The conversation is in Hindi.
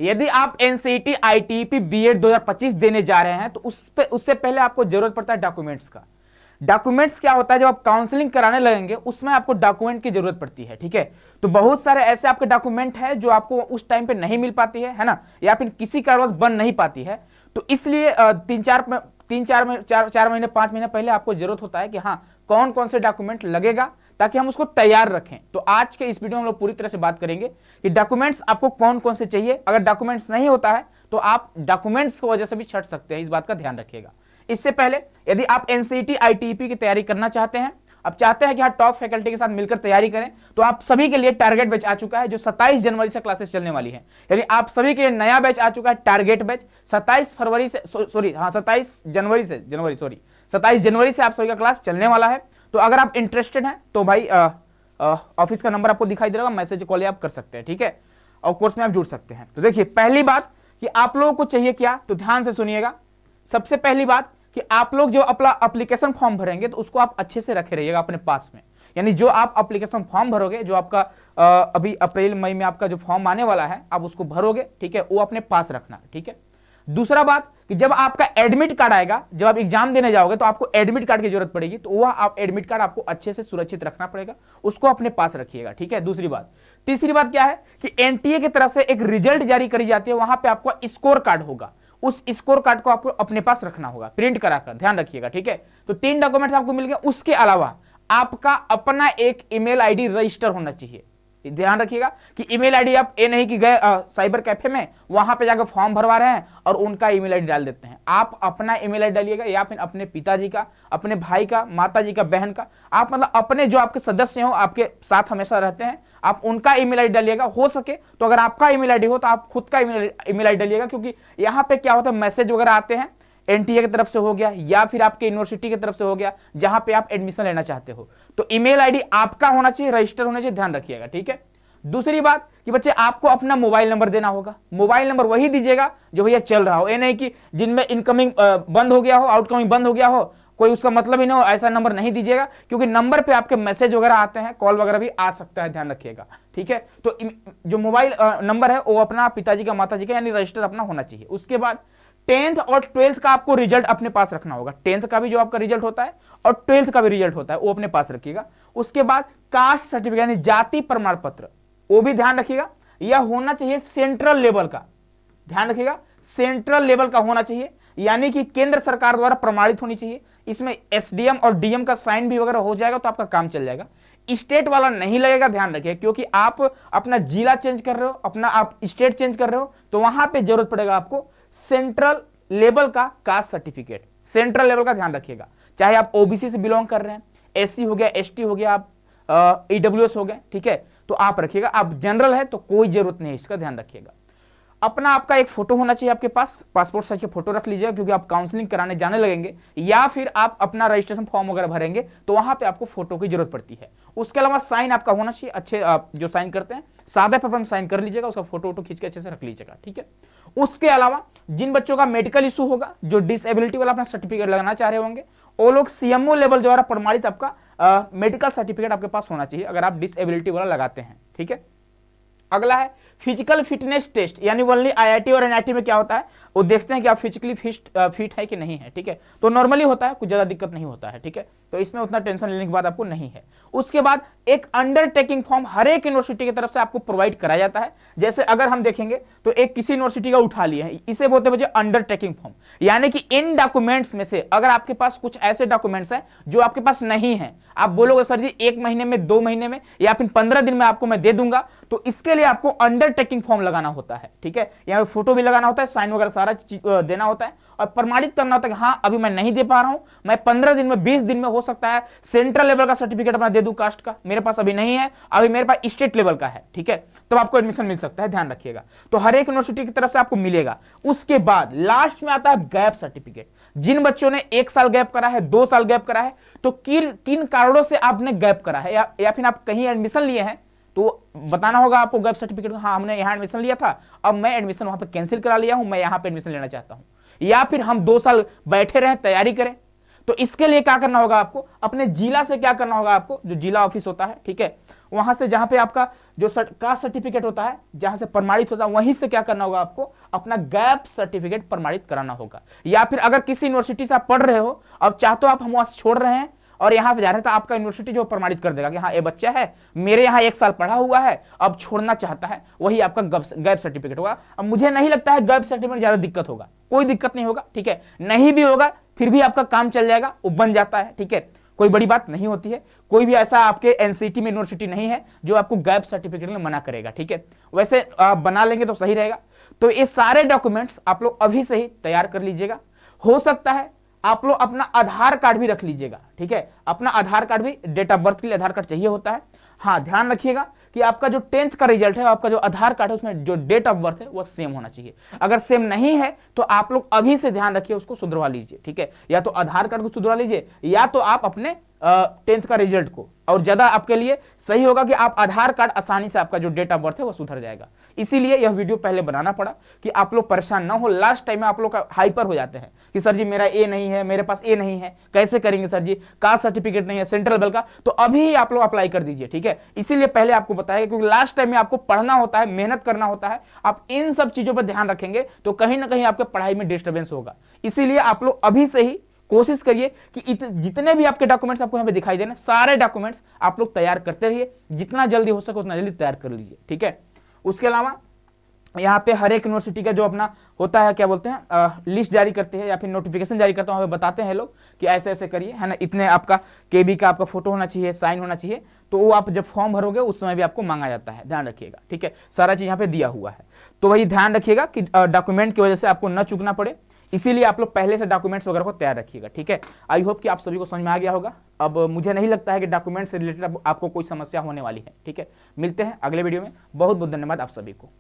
यदि आप एनसीईटी आईटीईपी बीएड 2025 देने जा रहे हैं तो उससे पहले आपको जरूरत पड़ता है डॉक्यूमेंट्स का। डॉक्यूमेंट्स क्या होता है, जब आप काउंसलिंग कराने लगेंगे उसमें आपको डॉक्यूमेंट की जरूरत पड़ती है, ठीक है। तो बहुत सारे ऐसे आपके डॉक्यूमेंट है जो आपको उस टाइम पे नहीं मिल पाती है ना, या फिर किसी कारणवश बन नहीं पाती है। तो इसलिए 4 महीने 5 महीने पहले आपको जरूरत होता है कि हाँ कौन कौन से डॉक्यूमेंट लगेगा, ताकि हम उसको तैयार रखें। तो आज के इस वीडियो में हम लोग पूरी तरह से बात करेंगे कि डॉक्यूमेंट्स आपको कौन कौन से चाहिए। अगर डॉक्यूमेंट्स नहीं होता है तो आप डॉक्यूमेंट्स की वजह से भी छट सकते हैं, इस बात का ध्यान रखिएगा। इससे पहले यदि आप एनसीईटी आईटीईपी की तैयारी करना चाहते हैं, अब चाहते हैं कि हाँ टॉप फैकल्टी के साथ मिलकर तैयारी करें, तो आप सभी के लिए टारगेट बैच आ चुका है जो 27 जनवरी से क्लासेस चलने वाली है। यानी आप सभी के लिए नया बैच आ चुका है, टारगेट बैच 27 जनवरी से आप सभी का क्लास चलने वाला है। तो अगर आप इंटरेस्टेड हैं तो भाई ऑफिस का नंबर आपको दिखाई दे रहा है, मैसेज कॉल आप कर सकते हैं, ठीक है, और कोर्स में आप जुड़ सकते हैं। तो देखिए पहली बात कि आप लोगों को चाहिए क्या, तो ध्यान से सुनिएगा। सबसे पहली बात कि आप लोग जो अपना एप्लीकेशन फॉर्म भरेंगे तो उसको आप अच्छे से रखे रहिएगा अपने पास में। यानी जो आप एप्लीकेशन फॉर्म भरोगे, जो आपका अभी अप्रैल मई में आपका जो फॉर्म आने वाला है आप उसको भरोगे, ठीक है, वो अपने पास रखना, ठीक है। दूसरा बात कि जब आपका एडमिट कार्ड आएगा, जब आप एग्जाम देने जाओगे तो आपको एडमिट कार्ड की जरूरत पड़ेगी, तो वह आप एडमिट कार्ड आपको अच्छे से सुरक्षित रखना पड़ेगा, उसको अपने पास रखिएगा, ठीक है। दूसरी बात, तीसरी बात क्या है कि एनटीए की तरफ से एक रिजल्ट जारी करी जाती है, वहां पे आपको स्कोर कार्ड होगा, उस स्कोर कार्ड को आपको अपने पास रखना होगा प्रिंट कराकर, ध्यान रखिएगा, ठीक है। तो 3 डॉक्यूमेंट्स आपको मिल गए। उसके अलावा आपका अपना एक ईमेल आईडी रजिस्टर होना चाहिए। ध्यान रखिएगा कि ईमेल आईडी आप ये नहीं कि गए साइबर कैफे में वहां पे जाकर फॉर्म भरवा रहे हैं और उनका ईमेल आईडी डाल देते हैं। आप अपना ईमेल आईडी डालिएगा, या फिर अपने पिताजी का, अपने भाई का, माताजी का, बहन का, आप मतलब अपने जो आपके सदस्य हो, आपके साथ हमेशा रहते हैं, आप उनका ईमेल आईडी डालिएगा। हो सके तो अगर आपका ईमेल आईडी हो तो आप खुद का ईमेल आईडी डालिएगा, क्योंकि यहाँ पे क्या होता है मैसेज वगैरह आते हैं एनटीए की तरफ से हो गया या फिर आपके यूनिवर्सिटी की तरफ से हो गया जहां पे आप एडमिशन लेना चाहते हो, तो ईमेल आईडी आपका होना चाहिए, रजिस्टर होना चाहिए, ध्यान रखिएगा, ठीक है। दूसरी बात कि बच्चे आपको अपना मोबाइल नंबर देना होगा। मोबाइल नंबर वही दीजिएगा जो भैया चल रहा हो, ये नहीं कि जिनमें इनकमिंग बंद हो गया हो, आउटगोइंग बंद हो गया हो, कोई उसका मतलब ही ना हो, ऐसा नंबर नहीं दीजिएगा, क्योंकि नंबर पे आपके मैसेज वगैरह आते हैं, कॉल वगैरह भी आ सकता है, ध्यान रखिएगा, ठीक है। तो जो मोबाइल नंबर है वो अपना पिताजी का, माताजी का, यानी रजिस्टर अपना होना चाहिए। उसके बाद 10th और 12th का आपको रिजल्ट अपने पास रखना होगा। 10th का भी जो आपका रिजल्ट होता है और 12th का भी रिजल्ट होता है वो अपने पास रखिएगा। उसके बाद कास्ट सर्टिफिकेट यानी जाति प्रमाण पत्र, वो भी ध्यान रखिएगा, यह होना चाहिए सेंट्रल लेवल का, ध्यान रखिएगा, सेंट्रल लेवल का होना चाहिए, यानी कि केंद्र सरकार द्वारा प्रमाणित होनी चाहिए। इसमें एसडीएम और डीएम का साइन भी वगैरह हो जाएगा तो आपका काम चल जाएगा। स्टेट वाला नहीं लगेगा, ध्यान रखिए, क्योंकि आप अपना जिला चेंज कर रहे हो, अपना आप स्टेट चेंज कर रहे हो, तो वहां पे जरूरत पड़ेगा आपको सेंट्रल लेवल का कास्ट सर्टिफिकेट, सेंट्रल लेवल का, ध्यान रखिएगा। चाहे आप ओबीसी से बिलोंग कर रहे हैं, एससी हो गया, एसटी हो गया, आप ईडब्ल्यूएस हो गए, ठीक है, तो आप रखिएगा। आप जनरल है तो कोई जरूरत नहीं है, इसका ध्यान रखिएगा। अपना आपका एक फोटो होना चाहिए आपके पास, पासपोर्ट साइज की फोटो रख लीजिएगा, क्योंकि आप काउंसलिंग कराने जाने लगेंगे या फिर आप अपना रजिस्ट्रेशन फॉर्म वगैरह भरेंगे तो वहां पे आपको फोटो की जरूरत पड़ती है। उसके अलावा साइन आपका होना चाहिए, अच्छे आप जो साइन करते हैं सादा पेपर में साइन कर लीजिएगा, उसका फोटो वोटो खींच के अच्छे से रख लीजिएगा, ठीक है। उसके अलावा जिन बच्चों का मेडिकल इशू होगा, जो डिसेबिलिटी वाला अपना सर्टिफिकेट लगाना चाह रहे होंगे, वो लोग सीएमओ लेवल द्वारा प्रमाणित आपका मेडिकल सर्टिफिकेट आपके पास होना चाहिए अगर आप डिसेबिलिटी वाला लगाते हैं, ठीक है। अगला है फिजिकल फिटनेस टेस्ट, यानी ओनली आईआईटी और एनआईटी में क्या होता है वो देखते हैं कि आप फिजिकली फिट है कि नहीं है, ठीक है। तो नॉर्मली होता है, कुछ ज्यादा दिक्कत नहीं होता है, ठीक है, तो इसमें उतना टेंशन लेने की बात आपको नहीं है। उसके बाद एक अंडरटेकिंग फॉर्म हर एक यूनिवर्सिटी की तरफ से आपको प्रोवाइड कराया जाता है। जैसे अगर हम देखेंगे तो एक किसी यूनिवर्सिटी का उठा लिए हैं, इसे बोलते हैं अंडरटेकिंग फॉर्म, यानी कि इन डॉक्यूमेंट्स में से अगर आपके पास कुछ ऐसे डॉक्यूमेंट्स हैं जो आपके पास नहीं है, आप बोलोगे सर जी 1 महीने में, 2 महीने में या फिर 15 दिन में आपको मैं दे दूंगा, तो इसके लिए आपको अंडरटेकिंग फॉर्म लगाना होता है, ठीक है। यहाँ पे फोटो भी लगाना होता है, साइन वगैरह सारा देना होता है और प्रमाणित करना होता है कि हाँ अभी मैं नहीं दे पा रहा हूं, मैं 15 दिन में, 20 दिन में हो सकता है सेंट्रल लेवल का सर्टिफिकेट अपना दे दूं कास्ट का, मेरे पास अभी नहीं है, अभी मेरे पास स्टेट लेवल का है, ठीक है, तो आपको एडमिशन मिल सकता है, ध्यान रखिएगा। तो हर एक यूनिवर्सिटी की तरफ से आपको मिलेगा। उसके बाद लास्ट में आता है गैप सर्टिफिकेट। जिन बच्चों ने 1 साल गैप करा है, 2 साल गैप करा है, तो किन कारणों से आपने गैप करा है या फिर आप कहीं एडमिशन लिए हैं तो बताना होगा आपको गैप सर्टिफिकेट, हाँ हमने यहाँ एडमिशन लिया था, अब मैं एडमिशन वहां पे कैंसिल करा लिया हूं, मैं यहाँ पे एडमिशन लेना चाहता हूं, या फिर हम 2 साल बैठे रहे तैयारी करें। तो इसके लिए क्या करना होगा आपको, अपने जिला से क्या करना होगा आपको, जो जिला ऑफिस होता है, ठीक है, वहां से जहां पे आपका जो कास्ट सर्टिफिकेट होता है जहां से प्रमाणित होता है, वहीं से क्या करना होगा आपको, अपना गैप सर्टिफिकेट प्रमाणित कराना होगा। या फिर अगर किसी यूनिवर्सिटी से आप पढ़ रहे हो, अब चाहते हो आप हम वहां से छोड़ रहे हैं और यहाँ पे जा रहे हैं, तो आपका यूनिवर्सिटी जो प्रमाणित कर देगा कि हाँ ये बच्चा है, मेरे यहाँ 1 साल पढ़ा हुआ है, अब छोड़ना चाहता है, वही आपका गैप सर्टिफिकेट होगा। अब मुझे नहीं लगता है गैप सर्टिफिकेट ज्यादा दिक्कत होगा, कोई दिक्कत नहीं होगा, ठीक है, नहीं भी होगा फिर भी आपका काम चल जाएगा, वो बन जाता है, ठीक है, कोई बड़ी बात नहीं होती है। कोई भी ऐसा आपके एनसीटी में यूनिवर्सिटी नहीं है जो आपको गैप सर्टिफिकेट में मना करेगा, ठीक है, वैसे आप बना लेंगे तो सही रहेगा। तो ये सारे डॉक्यूमेंट्स आप लोग अभी से ही तैयार कर लीजिएगा। हो सकता है आप लोग अपना आधार कार्ड भी रख लीजिएगा, ठीक है, अपना आधार कार्ड भी, डेट ऑफ बर्थ के लिए आधार कार्ड चाहिए होता है। हाँ, ध्यान रखिएगा कि आपका जो 10th का रिजल्ट है, आपका जो आधार कार्ड है, उसमें जो डेट ऑफ बर्थ है वो सेम होना चाहिए। अगर सेम नहीं है तो आप लोग अभी से ध्यान रखिए, उसको सुधरवा लीजिए, ठीक है, या तो आधार कार्ड को सुधरवा लीजिए या तो आप अपने 10th का रिजल्ट को, और ज्यादा आपके लिए सही होगा कि आप आधार कार्ड आसानी से आपका जो डेट ऑफ बर्थ है वो सुधर जाएगा। इसीलिए यह वीडियो पहले बनाना पड़ा कि आप लोग परेशान ना हो। लास्ट टाइम में आप लोग हाइपर हो जाते हैं कि सर जी मेरा ए नहीं है, मेरे पास ए नहीं है, कैसे करेंगे सर जी, कास्ट सर्टिफिकेट नहीं है सेंट्रल लेवल का, तो अभी ही आप लोग अप्लाई कर दीजिए, ठीक है। इसीलिए पहले आपको बताया, क्योंकि लास्ट टाइम में आपको पढ़ना होता है, मेहनत करना होता है, आप इन सब चीजों पर ध्यान रखेंगे तो कहीं ना कहीं आपके पढ़ाई में डिस्टर्बेंस होगा। इसीलिए आप लोग अभी से ही कोशिश करिए कि जितने भी आपके डॉक्यूमेंट्स आपको यहाँ पे दिखाई दे रहे हैं, सारे डॉक्यूमेंट्स आप लोग तैयार करते रहिए, जितना जल्दी हो सके उतना जल्दी तैयार कर लीजिए, ठीक है। उसके अलावा यहाँ पे हर एक यूनिवर्सिटी का जो अपना होता है, क्या बोलते हैं, लिस्ट जारी करते हैं या फिर नोटिफिकेशन जारी करते हैं, वहाँ पे बताते हैं लोग कि ऐसे ऐसे करिए, है ना, इतने आपका केबी का आपका फोटो होना चाहिए, साइन होना चाहिए, तो वो आप जब फॉर्म भरोगे उस समय भी आपको मांगा जाता है, ध्यान रखिएगा, ठीक है, सारा चीज यहाँ पे दिया हुआ है। तो वही ध्यान रखिएगा कि डॉक्यूमेंट की वजह से आपको न चूकना पड़े, इसीलिए आप लोग पहले से डॉक्यूमेंट्स वगैरह को तैयार रखिएगा, ठीक है। आई होप कि आप सभी को समझ में आ गया होगा। अब मुझे नहीं लगता है कि डॉक्यूमेंट से रिलेटेड आपको कोई समस्या होने वाली है, ठीक है। मिलते हैं अगले वीडियो में, बहुत बहुत धन्यवाद आप सभी को।